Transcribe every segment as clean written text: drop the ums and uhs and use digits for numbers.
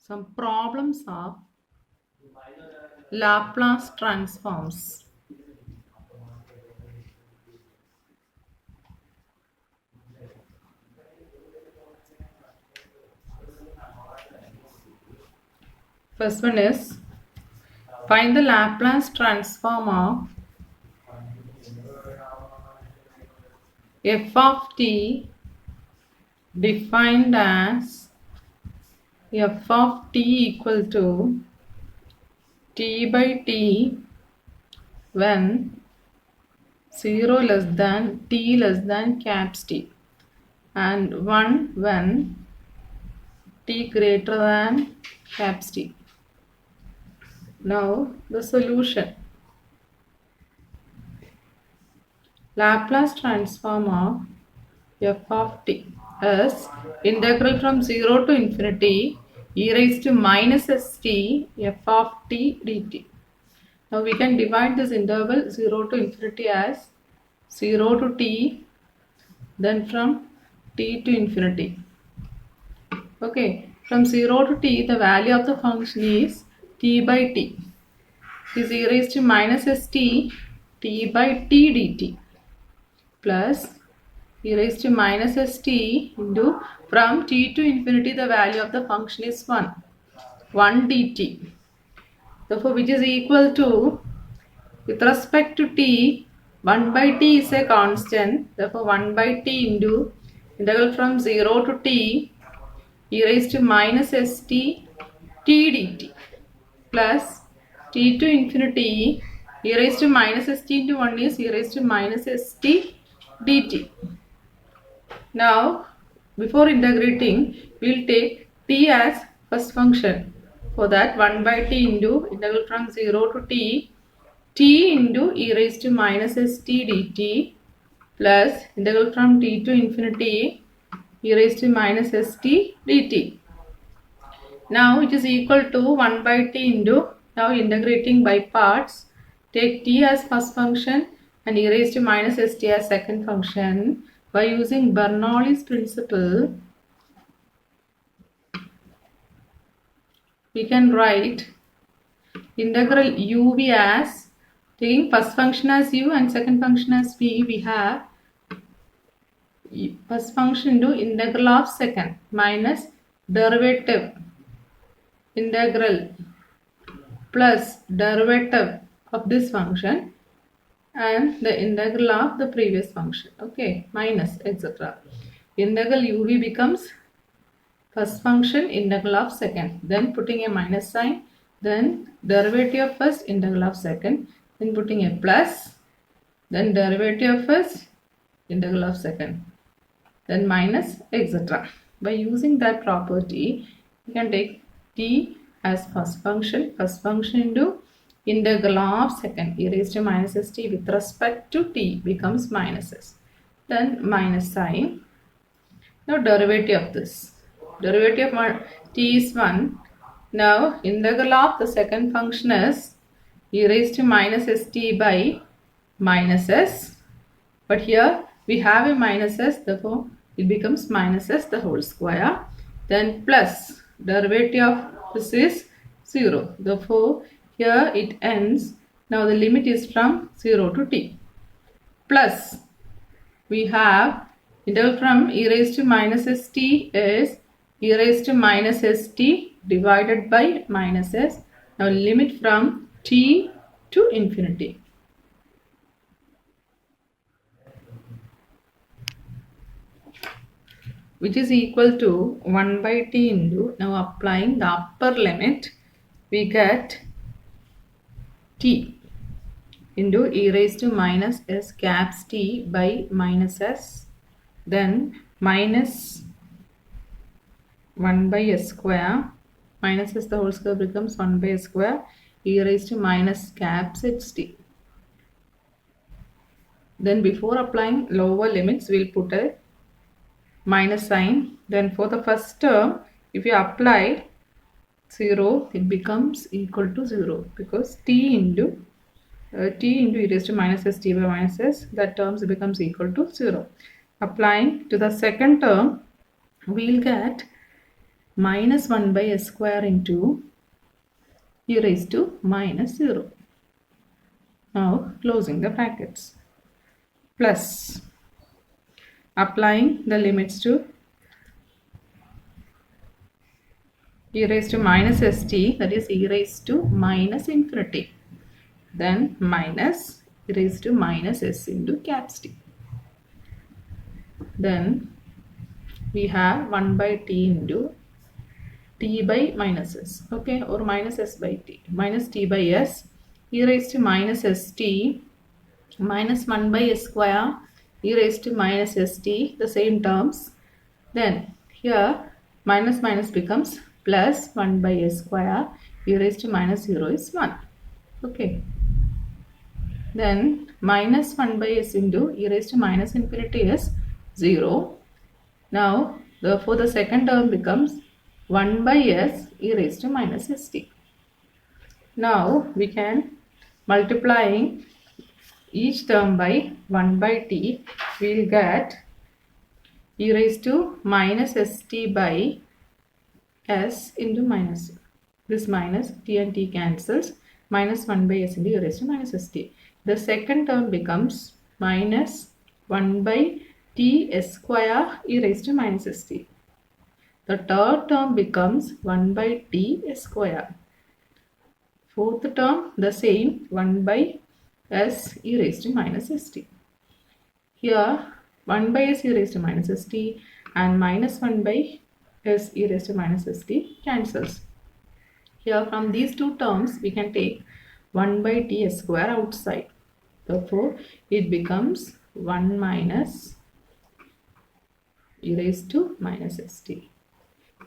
some problems of Laplace transforms. First one is find the Laplace transform of f of t defined as f of t equal to t by t when 0 less than t less than caps t and 1 when t greater than caps t. Now the solution. Laplace transform of f of t is integral from 0 to infinity e raised to minus st f of t dt. Now we can divide this interval 0 to infinity as 0 to t, then from t to infinity. Okay, from 0 to t the value of the function is t by t. It is e raised to minus st t by t dt plus e raised to minus st into from t to infinity the value of the function is 1 dt. Therefore which is equal to, with respect to t, 1 by t is a constant. Therefore 1 by t into integral from 0 to t e raised to minus st t dt plus t to infinity e raised to minus st into 1 is e raised to minus st dt. Now before integrating we will take t as first function. For that 1 by t into integral from 0 to t into e raised to minus st dt plus integral from t to infinity e raised to minus st dt. Now it is equal to 1 by t into, now integrating by parts, take t as first function and e raised to minus st as second function. By using Bernoulli's principle, we can write integral uv as, taking first function as u and second function as v, we have first function into integral of second minus derivative integral plus derivative of this function and the integral of the previous function, okay, minus etc. Integral uv becomes first function integral of second, then putting a minus sign, then derivative of first integral of second, then putting a plus, then derivative of first integral of second, then minus etc. By using that property we can take t as first function into integral of second e raised to minus st with respect to t becomes minus s, then minus sign. Now derivative of this, derivative of t is 1. Now integral of the second function is e raised to minus st by minus s, but here we have a minus s, therefore it becomes minus s the whole square, then plus derivative of this is 0, therefore here it ends. Now the limit is from 0 to t, plus we have integral from e raised to minus st is e raised to minus st divided by minus s. Now limit from t to infinity. Which is equal to 1 by t into, now applying the upper limit, we get t into e raised to minus s caps t by minus s, then minus 1 by s square, minus s the whole square becomes 1 by s square, e raised to minus caps h t. Then before applying lower limits we will put a minus sign. Then for the first term if you apply 0 it becomes equal to 0 because t into e raised to minus st by minus s, that terms becomes equal to 0. Applying to the second term we will get minus 1 by s square into e raised to minus 0. Now closing the brackets. Plus applying the limits to e raised to minus st, that is e raised to minus infinity. Then minus e raised to minus s into caps t. Then we have 1 by t into t by minus s, okay, or minus s by t, minus t by s, e raised to minus st, minus 1 by s square, e raised to minus st, the same terms. Then here minus minus becomes plus 1 by s square, e raised to minus 0 is 1, okay. Then minus 1 by s into e raised to minus infinity is 0. Now therefore the second term becomes 1 by s e raised to minus st. Now we can multiplying each term by 1 by t, we will get e raised to minus st by s into minus. This minus t and t cancels, minus 1 by s into e raised to minus st. The second term becomes minus 1 by t s square e raised to minus st. The third term becomes 1 by t s square. Fourth term the same, 1 by s e raised to minus st. Here 1 by s e raised to minus st and minus 1 by s e raised to minus st cancels. Here from these two terms we can take 1 by t s square outside. Therefore it becomes 1 minus e raised to minus st,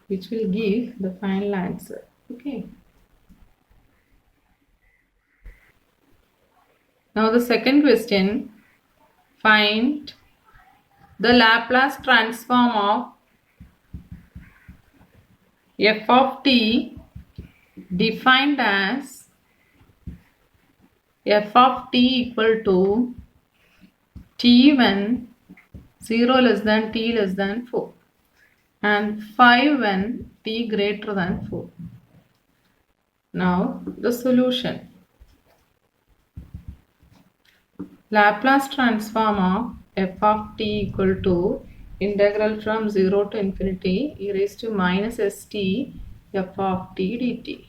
which will give the final answer, okay. Now the second question, find the Laplace transform of f of t defined as f of t equal to t when 0 less than t less than 4 and 5 when t greater than 4. Now the solution. Laplace transform of f of t equal to integral from 0 to infinity e raised to minus st f of t dt.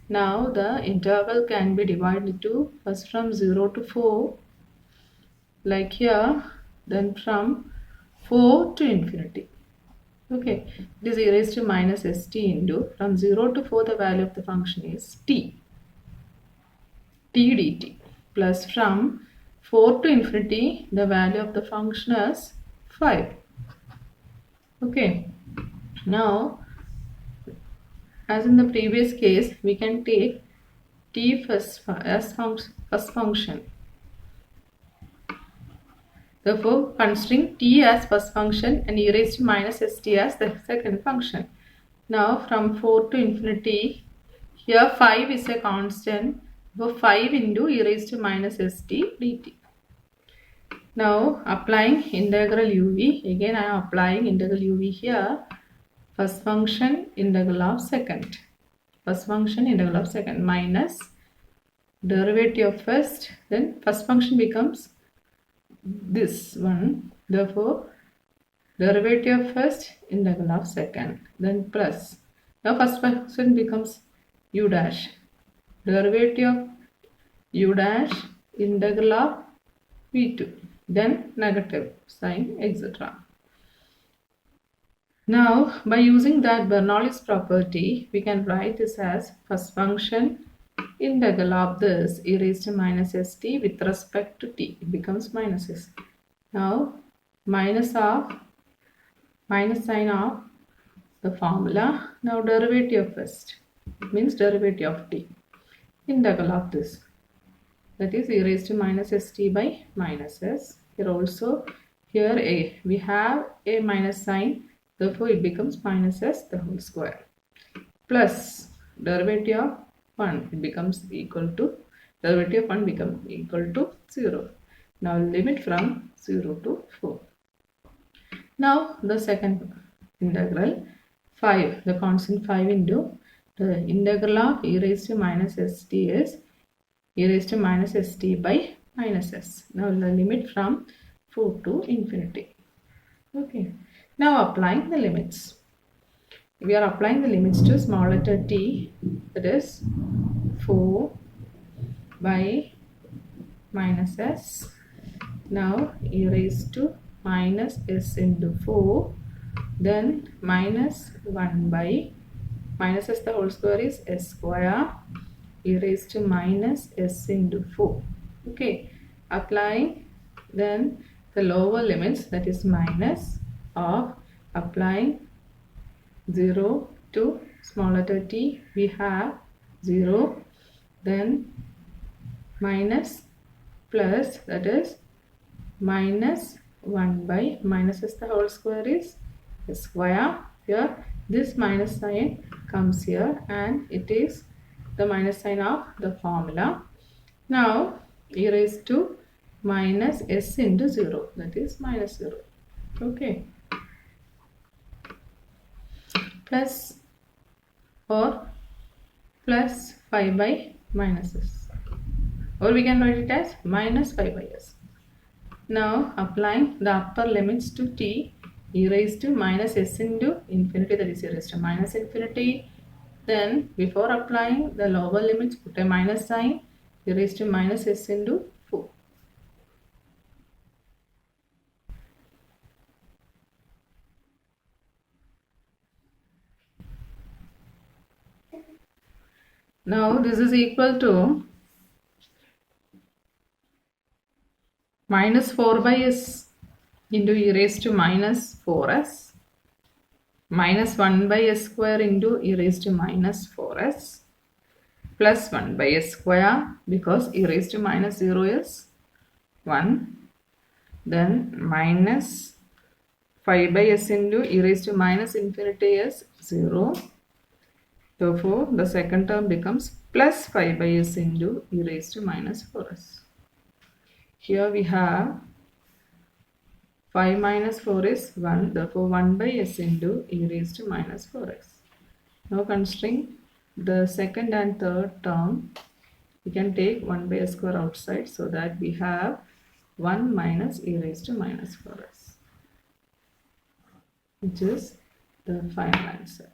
Now the interval can be divided into first from 0 to 4 like here, then from 4 to infinity, okay. It is e raised to minus st into from 0 to 4 the value of the function is t dt, plus from 4 to infinity the value of the function is 5, okay. Now as in the previous case we can take t as first function. Therefore considering t as first function and e raised to minus st as the second function. Now from 4 to infinity, here 5 is a constant, so 5 into e raised to minus st dt. Now applying integral uv, again I am applying integral uv here. First function integral of second, first function integral of second minus derivative of first, then first function becomes this one, therefore derivative of first integral of second, then plus, now first function becomes u dash, derivative of u dash integral of v2, then negative sign, etc. Now by using that Bernoulli's property we can write this as first function integral of this e raised to minus st with respect to t, it becomes minus s. Now minus sign of the formula. Now derivative first, it means derivative of t, integral of this, that is e raised to minus st by minus s. Here also, here we have a minus sign, therefore it becomes minus s the whole square, plus derivative of 1, it becomes equal to, derivative of 1 becomes equal to 0. Now limit from 0 to 4. Now the second integral, 5, the constant 5 into the integral of e raised to minus st is e raised to minus st by minus s. Now the limit from 4 to infinity. Okay. Now applying the limits. We are applying the limits to small letter t, that is 4 by minus s. Now e raised to minus s into 4, then minus 1 by minus s the whole square is s square, e raised to minus s into 4. Okay, applying then the lower limits, that is minus of applying 0 to small letter t, we have 0, then minus plus, that is minus 1 by minus s the whole square is s square. Here this minus sign comes here and it is the minus sign of the formula. Now e raised to minus s into 0, that is minus 0. Okay, plus or plus 5 by minus s, or we can write it as minus 5 by s. Now applying the upper limits to t, e raised to minus s into infinity, that is e raised to minus infinity. Then before applying the lower limits, put a minus sign, e raised to minus s into 4. Now this is equal to minus 4 by s into e raised to minus 4s, minus 1 by s square into e raised to minus 4s, plus 1 by s square, because e raised to minus 0 is 1, then minus 5 by s into e raised to minus infinity is 0. Therefore, the second term becomes plus 5 by s into e raised to minus 4s. Here we have 5 minus 4 is 1. Therefore, 1 by s into e raised to minus 4s. Now considering the second and third term, we can take 1 by s square outside, so that we have 1 minus e raised to minus 4s, which is the final answer.